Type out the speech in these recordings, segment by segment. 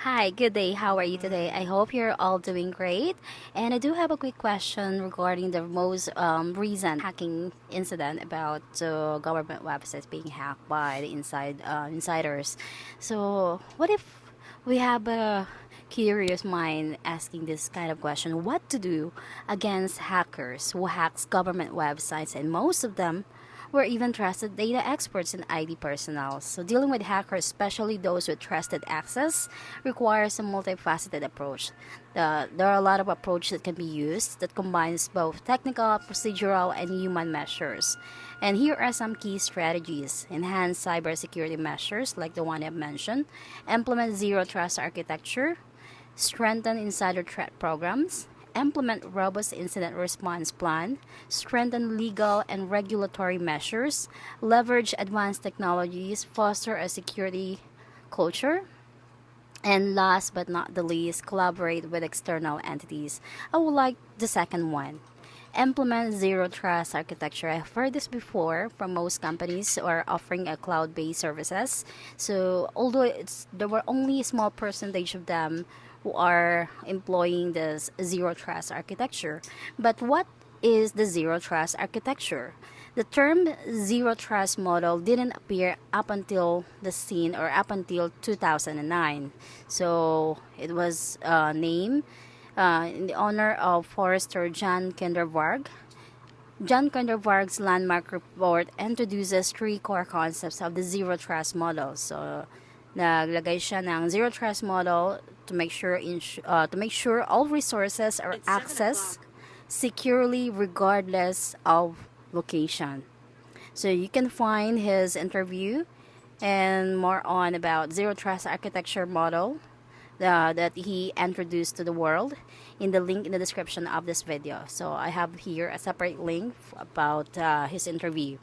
Hi, good day. How are you today? I hope you're all doing great. And I do have a quick question regarding the most recent hacking incident about government websites being hacked by the insiders. So, what if we have a curious mind asking this kind of question? What to do against hackers who hacks government websites, and most of them we're even trusted data experts and ID personnel. So dealing with hackers, especially those with trusted access, requires a multifaceted approach. There are a lot of approaches that can be used that combines both technical, procedural, and human measures. And here are some key strategies. Enhance cybersecurity measures like the one I've mentioned. Implement zero trust architecture. Strengthen insider threat programs, implement robust incident response plan, strengthen legal and regulatory measures, leverage advanced technologies, foster a security culture, and last but not the least, collaborate with external entities. I would like the second one. Implement zero trust architecture. I've heard this before from most companies who are offering a cloud-based services. So although there were only a small percentage of them who are employing this zero trust architecture. But what is the zero trust architecture? The term zero trust model didn't appear up until the scene or up until 2009. So it was named in the honor of Forrester John Kindervarg. John Kindervarg's landmark report introduces three core concepts of the zero trust model. So, naglagay siya ng zero trust model to make sure all resources are accessed securely regardless of location. So you can find his interview and more on about zero trust architecture model that he introduced to the world in the link in the description of this video. So I have here a separate link about his interview.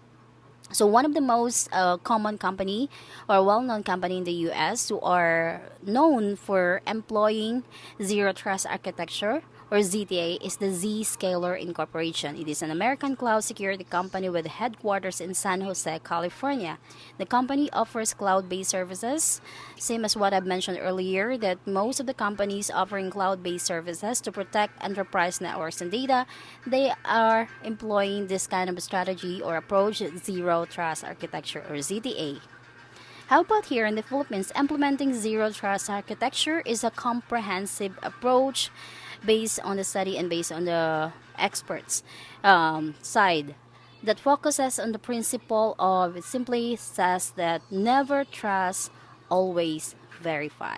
So one of the most common company or well-known company in the US who are known for employing zero trust architecture or ZTA is the Zscaler Incorporation. It is an American cloud security company with headquarters in San Jose, California. The company offers cloud-based services, same as what I've mentioned earlier, that most of the companies offering cloud-based services to protect enterprise networks and data, they are employing this kind of strategy or approach, zero trust architecture or ZTA. How about here in the Philippines? Implementing zero trust architecture is a comprehensive approach based on the study and based on the experts side that focuses on the principle of it simply says that never trust, always verify.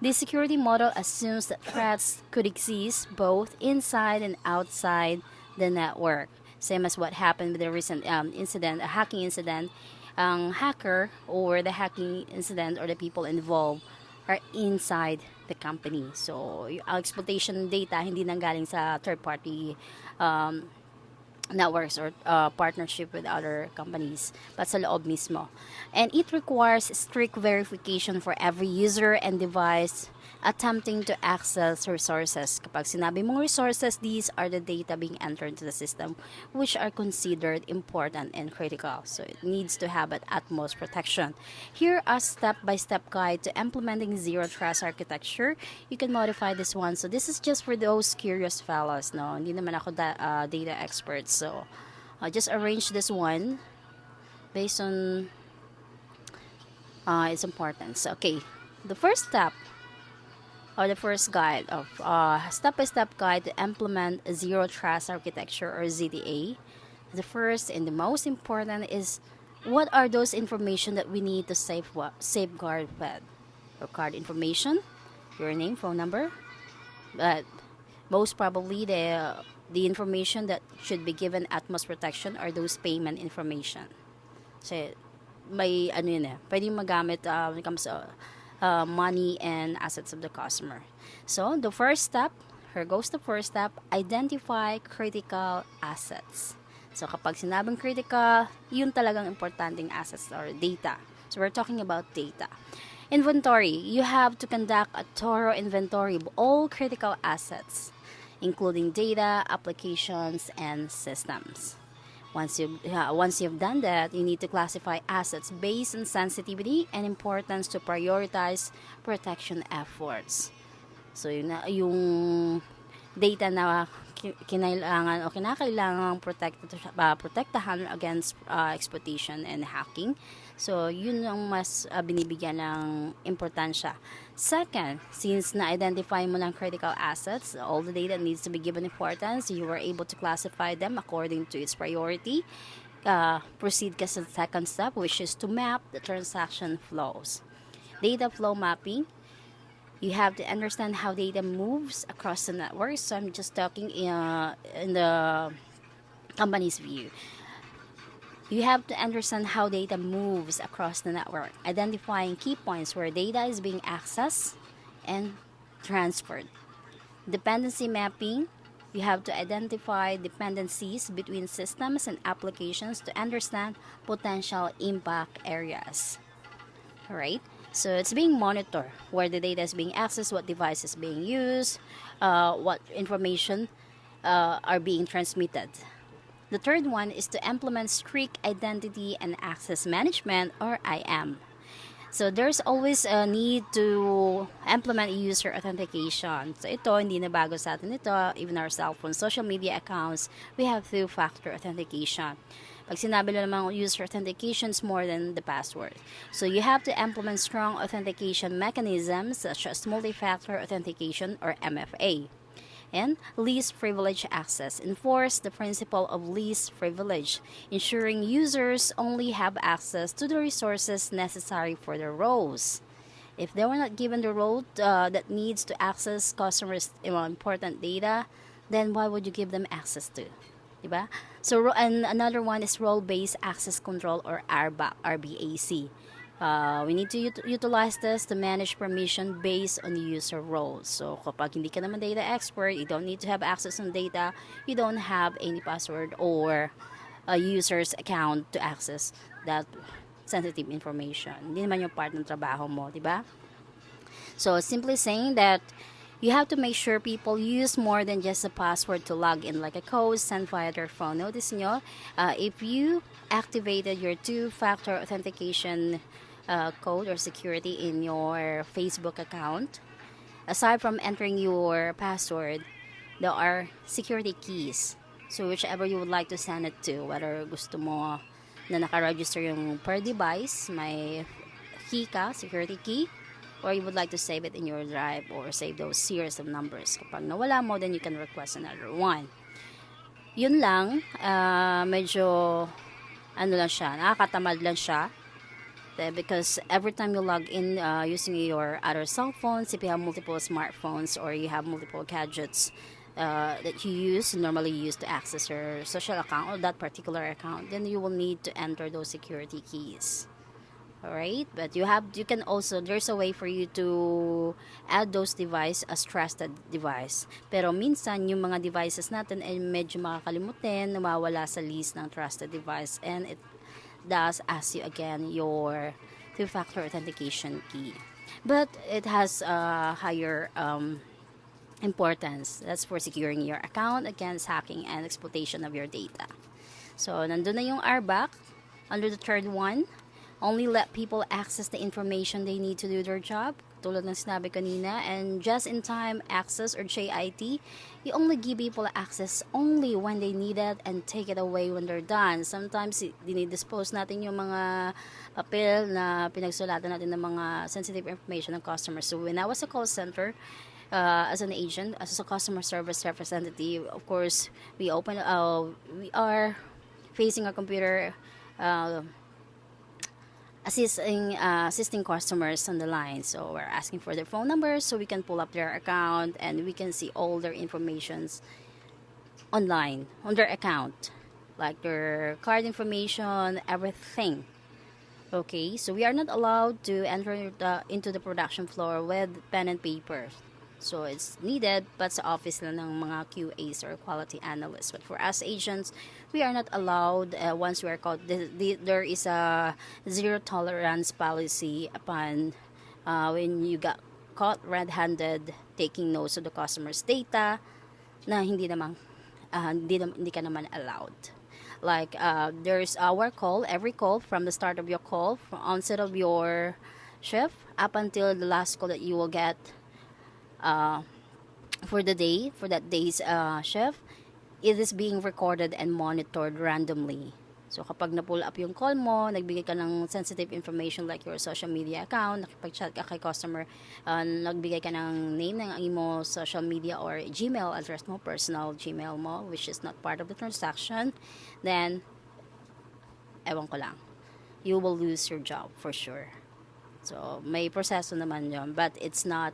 This security model assumes that threats could exist both inside and outside the network. Same as what happened with the recent incident, a hacking incident. Ang hacker or the hacking incident or the people involved are inside the company. So, yung exploitation data hindi nanggaling sa third party um, networks or partnership with other companies, but sa loob mismo. And it requires strict verification for every user and device attempting to access resources. Kapag sinabi mong resources, these are the data being entered into the system which are considered important and critical. So it needs to have an utmost protection. Here are step-by-step guide to implementing zero trust architecture. You can modify this one. So this is just for those curious fellows, no? Hindi naman ako data expert. So just arrange this one based on its importance. Okay, the first step or the first guide of step-by-step guide to implement a zero trust architecture or ZDA. The first and the most important is what are those information that we need to safeguard with. Record information, your name, phone number, but most probably the information that should be given utmost protection are those payment information. So may ano yun pwedeng magamit when it comes to money and assets of the customer. So the first step, here goes the first step, identify critical assets. So kapag sinabing critical, yun talagang importanteng assets or data. So we're talking about data. Inventory, you have to conduct a thorough inventory of all critical assets, including data, applications, and systems. Once you've done that, you need to classify assets based on sensitivity and importance to prioritize protection efforts. So yung data na kinailangan o kinakailangan protektahan against exploitation and hacking. So, yun ang mas binibigyan ng importansya. Second, since na-identify mo ng critical assets, all the data needs to be given importance, you were able to classify them according to its priority. Proceed ka sa second step, which is to map the transaction flows. Data flow mapping, you have to understand how data moves across the network. So I'm just talking in the company's view. You have to understand how data moves across the network, identifying key points where data is being accessed and transferred. Dependency mapping, you have to identify dependencies between systems and applications to understand potential impact areas. Alright? So it's being monitored where the data is being accessed, what device is being used, what information are being transmitted. The third one is to implement strict identity and access management, or IAM. So there's always a need to implement user authentication. So ito, hindi na bago sa atin ito. Even our cell phone, social media accounts, we have two-factor authentication. Pag sinabi na naman user authentication is more than the password. So you have to implement strong authentication mechanisms such as multi-factor authentication, or MFA. And least privilege access. Enforce the principle of least privilege, ensuring users only have access to the resources necessary for their roles. If they were not given the role that needs to access customers' important data, then why would you give them access to? Diba? So, and another one is role-based access control, or RBAC. We need to utilize this to manage permission based on user roles. So, kapag hindi ka naman data expert, you don't need to have access on data, you don't have any password or a user's account to access that sensitive information. Hindi naman yung part ng trabaho mo, di ba? So, simply saying that you have to make sure people use more than just a password to log in, like a code sent via their phone. Notice nyo, if you activated your two-factor authentication code or security in your Facebook account, aside from entering your password, there are security keys. So whichever you would like to send it to, whether gusto mo na naka-register yung per device, may key ka, security key, or you would like to save it in your drive or save those series of numbers. Kapag nawala mo, then you can request another one. Yun lang, medyo lang siya, nakakatamad lang siya. Because every time you log in using your other cell phones, if you have multiple smartphones or you have multiple gadgets that you normally use to access your social account or that particular account, then you will need to enter those security keys. Alright? But you can also, there's a way for you to add those devices as trusted device. Pero minsan, yung mga devices natin ay medyo makakalimutin, nawawala sa list ng trusted device, and it does ask you again your two-factor authentication key. But it has a higher importance. That's for securing your account against hacking and exploitation of your data. So, nandun na yung RBAC. Under the third one, only let people access the information they need to do their job. Tulad ng sinabi kanina, and just-in-time access, or JIT, you only give people access only when they need it and take it away when they're done. Sometimes, dinidispose natin yung mga papel na pinagsulatan natin ng mga sensitive information ng customers. So, when I was a call center, as an agent, as a customer service representative, of course, we are facing a computer, assisting customers on the line. So we're asking for their phone numbers so we can pull up their account and we can see all their informations online on their account, like their card information, everything. Okay, so we are not allowed to enter into the production floor with pen and paper. So it's needed but sa office lang ng mga QAs or quality analysts. But for us agents, we are not allowed once we are caught. There is a zero tolerance policy upon when you got caught red-handed taking notes of the customer's data na hindi ka naman allowed. Like there's our call, every call from the start of your call, from onset of your shift up until the last call that you will get for the day, for that day's shift, it is being recorded and monitored randomly. So kapag na-pull up yung call mo, nagbigay ka ng sensitive information like your social media account, nakipag-chat ka kay customer, nagbigay ka ng name ng imo social media or Gmail address mo, personal Gmail mo, which is not part of the transaction, then, ewan ko lang, you will lose your job for sure. So, may proseso naman yon, but it's not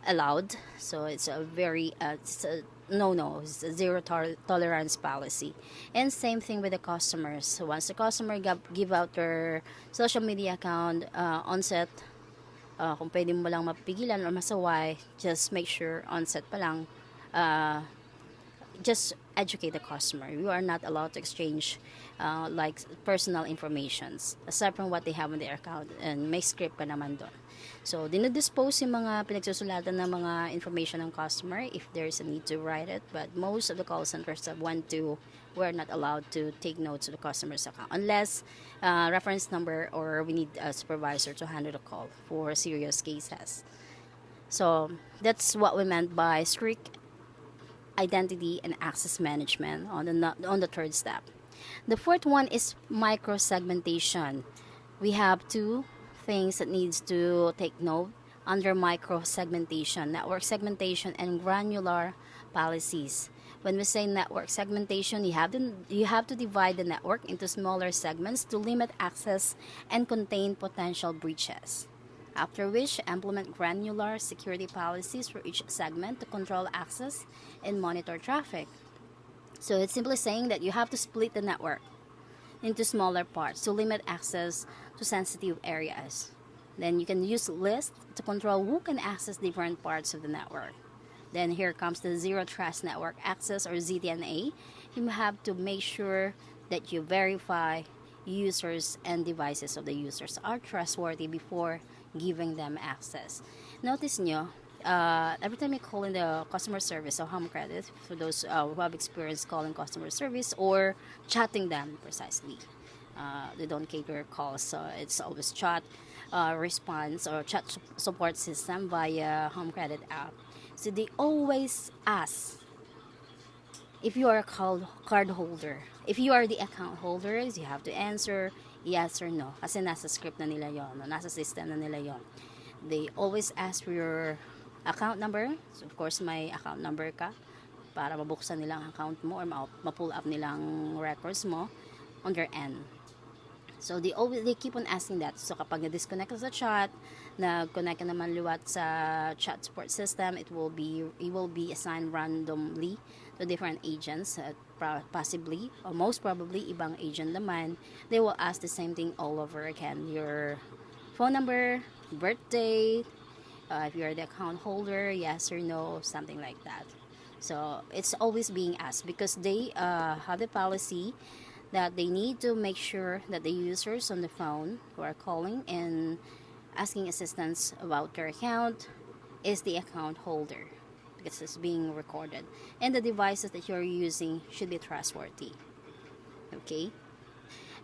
allowed. So, it's a very, it's a no, it's a zero tolerance policy. And same thing with the customers. So, once the customer give out their social media account onset, kung pwede mo lang mapigilan or masaway, just make sure onset pa lang, just educate the customer. You are not allowed to exchange like personal informations aside from what they have on their account, and may script pa naman doon. So, dinodispose yung mga pinagsusulatan ng mga information ng customer if there's a need to write it, but most of the call centers that went to were not allowed to take notes of the customer's account unless reference number, or we need a supervisor to handle the call for serious cases. So, that's what we meant by strict identity and access management on the third step. The fourth one is micro segmentation. We have two things that needs to take note under micro segmentation: network segmentation and granular policies. When we say network segmentation, you have to divide the network into smaller segments to limit access and contain potential breaches. After which, implement granular security policies for each segment to control access and monitor traffic. So it's simply saying that you have to split the network into smaller parts to limit access to sensitive areas. Then you can use lists to control who can access different parts of the network. Then here comes the Zero Trust Network Access, or ZTNA. You have to make sure that you verify users and devices of the users are trustworthy before giving them access. Notice nyo, every time you call in the customer service, so home credit, for those who have experience calling customer service or chatting them precisely, they don't cater calls, so it's always chat response or chat support system via home credit app. So they always ask if you are a card holder. If you are the account holders, you have to answer yes or no. Kasi nasa script na nila yon, no? Nasa system na nila yon. They always ask for your account number. So of course, may account number ka para mabuksan nilang account mo or ma-pull up nilang records mo on their end. So they keep on asking that. So kapag na-disconnect ka sa chat, nag-connect ka naman liwat sa chat support system, it will be assigned randomly to different agents, possibly or most probably ibang agent naman. They will ask the same thing all over again: your phone number, birthday, if you're the account holder, yes or no, something like that. So it's always being asked because they have the policy that they need to make sure that the users on the phone who are calling and asking assistance about their account is the account holder, because it's being recorded, and the devices that you're using should be trustworthy. Okay.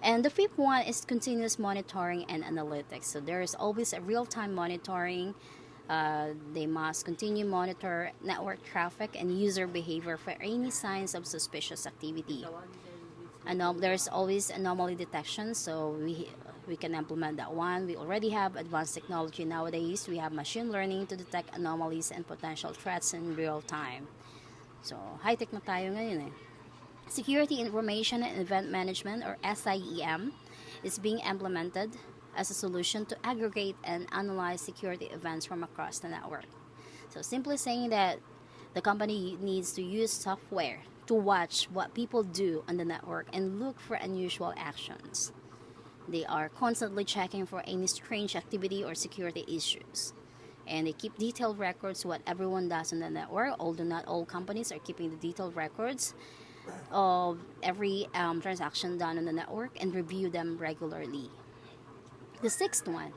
And the fifth one is continuous monitoring and analytics. So there is always a real-time monitoring. They must continue monitor network traffic and user behavior for any signs of suspicious activity. There's always anomaly detection, so we can implement that one. We already have advanced technology nowadays. We have machine learning to detect anomalies and potential threats in real time. So, high-tech na tayo ngayon eh. Security Information and Event Management, or SIEM, is being implemented as a solution to aggregate and analyze security events from across the network. So, simply saying that the company needs to use software to watch what people do on the network and look for unusual actions. They are constantly checking for any strange activity or security issues. And they keep detailed records of what everyone does on the network, although not all companies are keeping the detailed records of every transaction done on the network and review them regularly. The sixth one,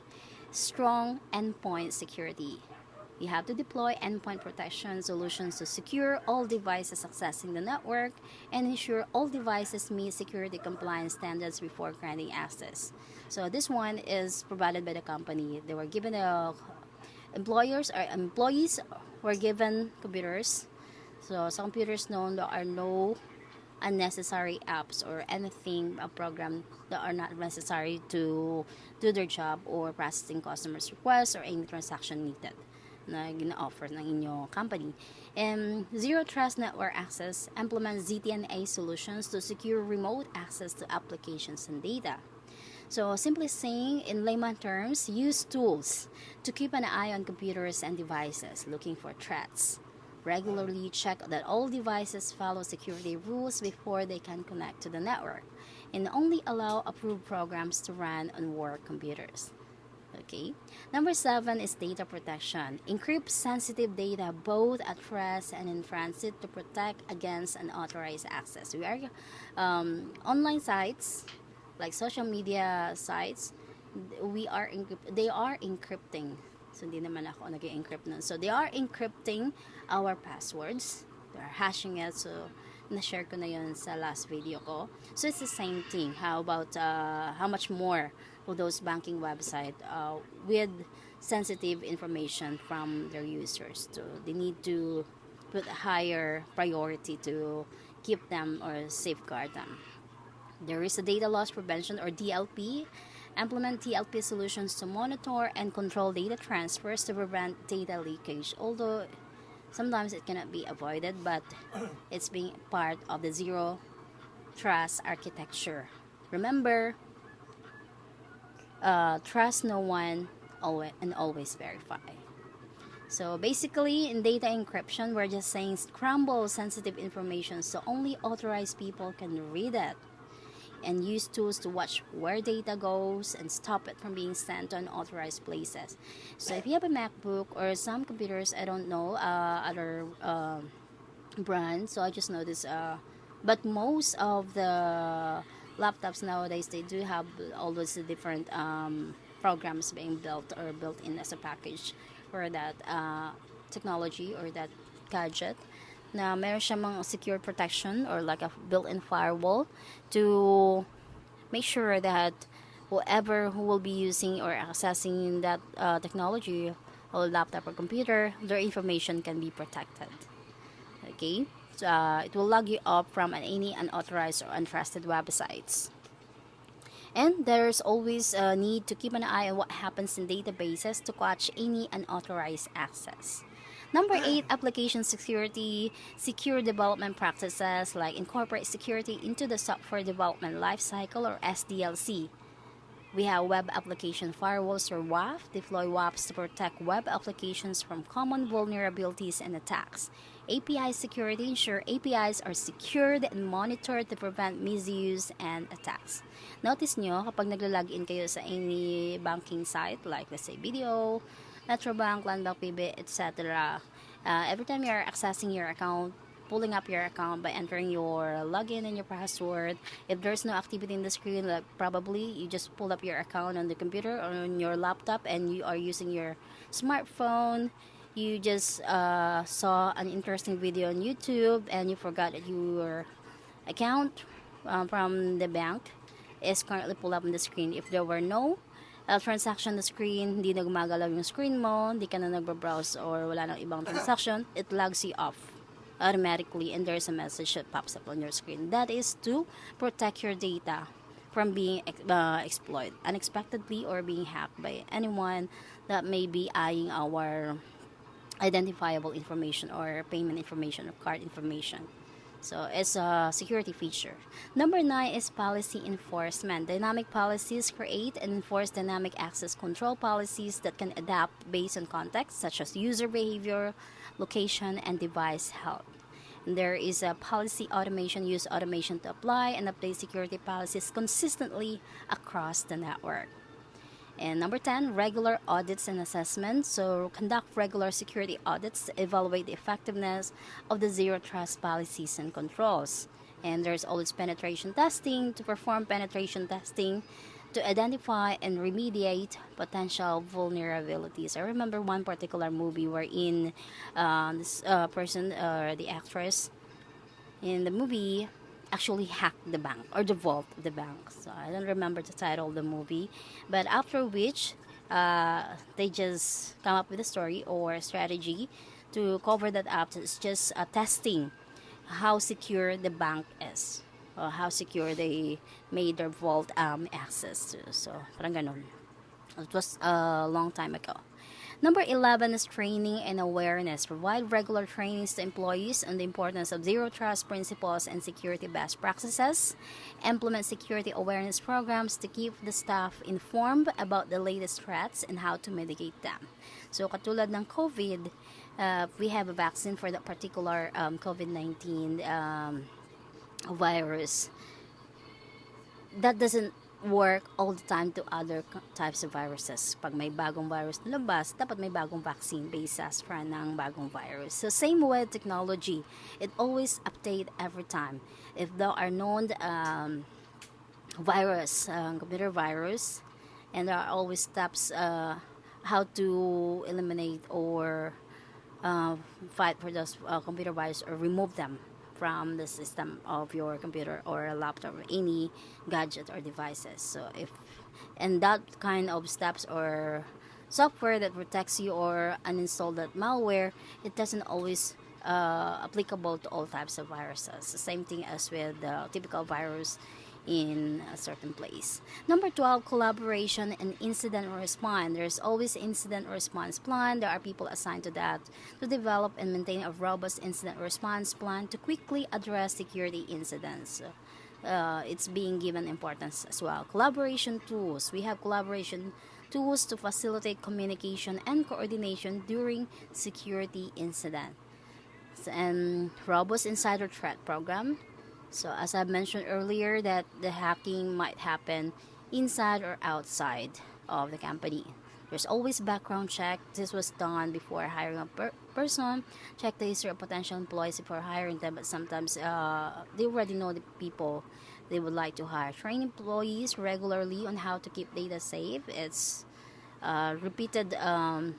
strong endpoint security. You have to deploy endpoint protection solutions to secure all devices accessing the network and ensure all devices meet security compliance standards before granting access. So this one is provided by the company. They were given employees were given computers. So some computers known there are no unnecessary apps or anything a program that are not necessary to do their job or processing customers requests or any transaction needed na gina-offer ng inyong company. And Zero Trust Network Access implements ZTNA solutions to secure remote access to applications and data. So simply saying, in layman terms, use tools to keep an eye on computers and devices looking for threats. Regularly check that all devices follow security rules before they can connect to the network, and only allow approved programs to run on work computers. Okay. Number 7 is data protection. Encrypt sensitive data both at rest and in transit to protect against unauthorized access. We are online sites like social media sites. They are encrypting. So hindi naman ako nag-encrypt nun. So they are encrypting our passwords. They are hashing it. So na-share ko na yun sa last video ko. So it's the same thing. How about how much more will those banking website with sensitive information from their users? So they need to put a higher priority to keep them or safeguard them. There is a data loss prevention or DLP. Implement DLP solutions to monitor and control data transfers to prevent data leakage. Although sometimes it cannot be avoided, but it's being part of the zero trust architecture. Remember, trust no one and always verify. So basically, in data encryption, we're just saying scramble sensitive information so only authorized people can read it, and use tools to watch where data goes and stop it from being sent to unauthorized places. So if you have a MacBook or some computers, I don't know other brands, so I just know this, but most of the laptops nowadays, they do have all those different programs being built or built in as a package for that technology or that gadget na meron siya mga secure protection or like a built-in firewall to make sure that whoever who will be using or accessing that technology or laptop or computer, their information can be protected. Okay, so, it will log you up from any unauthorized or untrusted websites. And there's always a need to keep an eye on what happens in databases to catch any unauthorized access. Number 8, application security. Secure development practices like incorporate security into the software development lifecycle or SDLC. We have web application firewalls or WAF. Deploy WAFs to protect web applications from common vulnerabilities and attacks. API security. Ensure APIs are secured and monitored to prevent misuse and attacks. Notice nyo, kapag naglalogin kayo sa any banking site, like let's say BDO, Metrobank, Landbank, PB, etc. Every time you're accessing your account, pulling up your account by entering your login and your password, if there's no activity in the screen, like probably you just pull up your account on the computer or on your laptop and you are using your smartphone, you just saw an interesting video on YouTube and you forgot that your account from the bank is currently pulled up on the screen. If there were no transaction na screen, hindi na gumagalaw yung screen mo, hindi ka na nagbabrowse or wala nang ibang transaction, it logs you off automatically and there's a message that pops up on your screen. That is to protect your data from being exploited unexpectedly or being hacked by anyone that may be eyeing our identifiable information or payment information or card information. So it's a security feature. Number 9 is policy enforcement. Dynamic policies create and enforce dynamic access control policies that can adapt based on context, such as user behavior, location, and device health. And there is a policy automation. Use automation to apply and update security policies consistently across the network. And number 10, regular audits and assessments. So conduct regular security audits to evaluate the effectiveness of the zero trust policies and controls. And there's always penetration testing to perform penetration testing to identify and remediate potential vulnerabilities. I remember one particular movie wherein this person, the actress in the movie, actually hacked the bank or the vault of the bank. So I don't remember the title of the movie, but after which they just come up with a story or a strategy to cover that up. It's just testing how secure the bank is, or how secure they made their vault access to. So parang ganun. It was a long time ago. Number 11 is training and awareness. Provide regular trainings to employees on the importance of zero trust principles and security best practices. Implement security awareness programs to keep the staff informed about the latest threats and how to mitigate them. So katulad ng COVID, we have a vaccine for that particular COVID-19 virus. That doesn't work all the time to other types of viruses. Pag may bagong virus na labas, dapat may bagong vaccine based sa strain ng bagong virus. So same with technology, it always update every time. If there are known virus, computer virus, and there are always steps how to eliminate or fight for those computer virus or remove them from the system of your computer or a laptop or any gadget or devices. So if and that kind of steps or software that protects you or uninstall that malware, it doesn't always applicable to all types of viruses. The same thing as with the typical virus in a certain place. Number 12, collaboration and incident response. There's always incident response plan. There are people assigned to that to develop and maintain a robust incident response plan to quickly address security incidents. It's being given importance as well. Collaboration tools. We have collaboration tools to facilitate communication and coordination during security incident. And robust insider threat program. So as I mentioned earlier, that the hacking might happen inside or outside of the company. There's always background check. This was done before hiring a person. Check the history of potential employees before hiring them. But sometimes they already know the people they would like to hire. Train employees regularly on how to keep data safe. It's repeated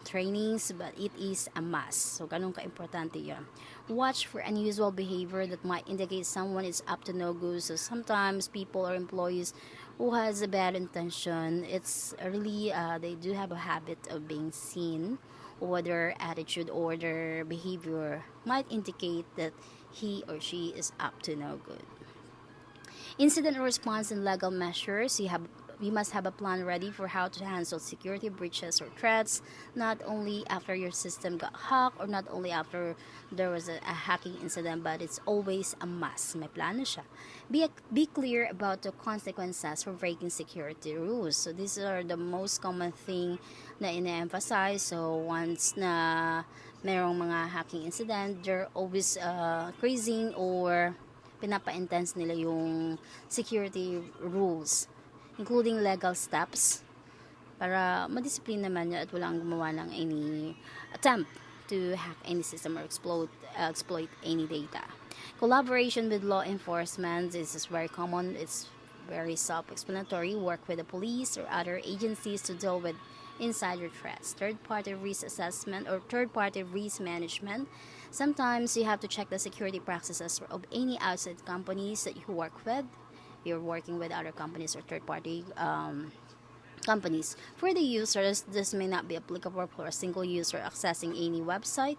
trainings, but it is a must. So, ganun ka-importante yun. Watch for unusual behavior that might indicate someone is up to no good. So, sometimes people or employees who has a bad intention, it's really, they do have a habit of being seen, or their attitude or their behavior might indicate that he or she is up to no good. Incident response and legal measures. You must have a plan ready for how to handle security breaches or threats, not only after your system got hacked or not only after there was a hacking incident, but it's always a must. May plano siya. Be clear about the consequences for breaking security rules. So these are the most common thing na ina-emphasize. So once na merong mga hacking incident, they're always increasing or pinapa-intense nila yung security rules, including legal steps para madisiplin naman niya at walang gumawa ng any attempt to hack any system or exploit any data. Collaboration with law enforcement, this is very common. It's very self-explanatory. Work with the police or other agencies to deal with insider threats. Third-party risk assessment or third-party risk management. Sometimes you have to check the security practices of any outside companies that you work with. You're working with other companies or third-party companies. For the users, this may not be applicable for a single user accessing any website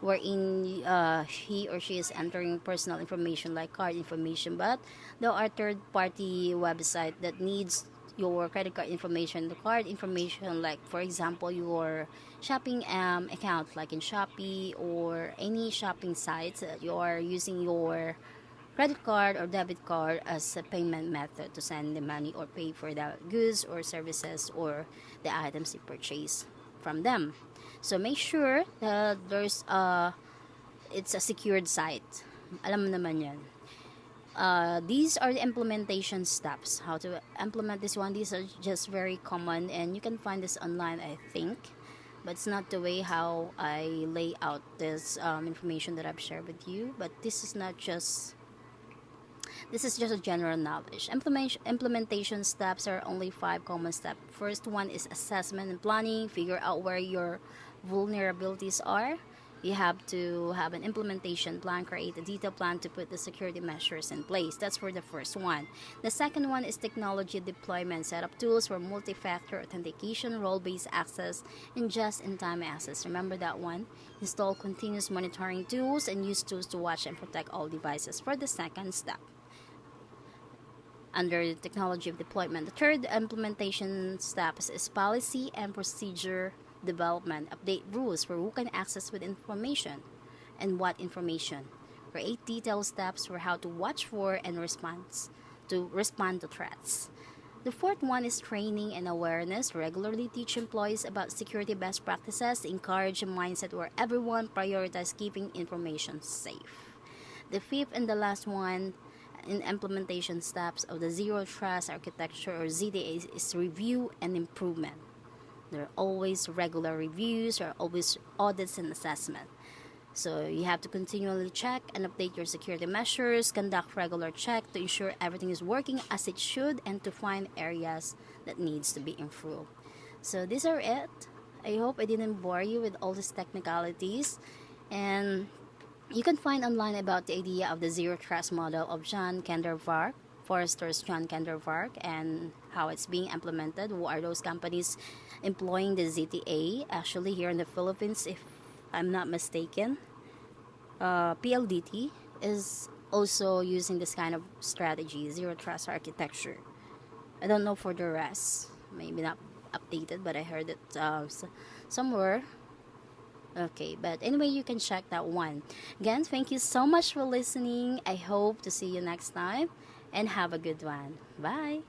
wherein he or she is entering personal information like card information, but there are third-party website that needs your credit card information, the card information, like for example your shopping account like in Shopee or any shopping sites that you are using your credit card or debit card as a payment method to send the money or pay for the goods or services or the items you purchase from them. So make sure that it's a secured site. Alam mo naman yan. These are the implementation steps. How to implement this one. These are just very common and you can find this online, I think. But it's not the way how I lay out this information that I've shared with you. But this is not just This is just a general knowledge. Implementation steps are only 5 common steps. First one is assessment and planning. Figure out where your vulnerabilities are. You have to have an implementation plan, create a detailed plan to put the security measures in place. That's for the first one. The second one is technology deployment. Set up tools for multi-factor authentication, role-based access, and just-in-time access. Remember that one? Install continuous monitoring tools and use tools to watch and protect all devices for the second step. Under the technology of deployment, the third implementation steps is policy and procedure development. Update rules for who can access with information and what information. Create detailed steps for how to watch for and respond to threats. The fourth one is training and awareness. Regularly teach employees about security best practices. Encourage a mindset where everyone prioritizes keeping information safe. The fifth and the last one in implementation steps of the Zero Trust Architecture or ZDA is review and improvement. There are always regular reviews, there are always audits and assessment. So you have to continually check and update your security measures, conduct regular check to ensure everything is working as it should, and to find areas that needs to be improved. So these are it. I hope I didn't bore you with all these technicalities, and you can find online about the idea of the zero trust model of John Kendervark, Forrester's John Kendervark, and how it's being implemented. Who are those companies employing the ZTA? Actually, here in the Philippines, if I'm not mistaken, PLDT is also using this kind of strategy, zero trust architecture. I don't know for the rest. Maybe not updated, but I heard it somewhere. Okay, but anyway, you can check that one. Again, thank you so much for listening. I hope to see you next time and have a good one. Bye.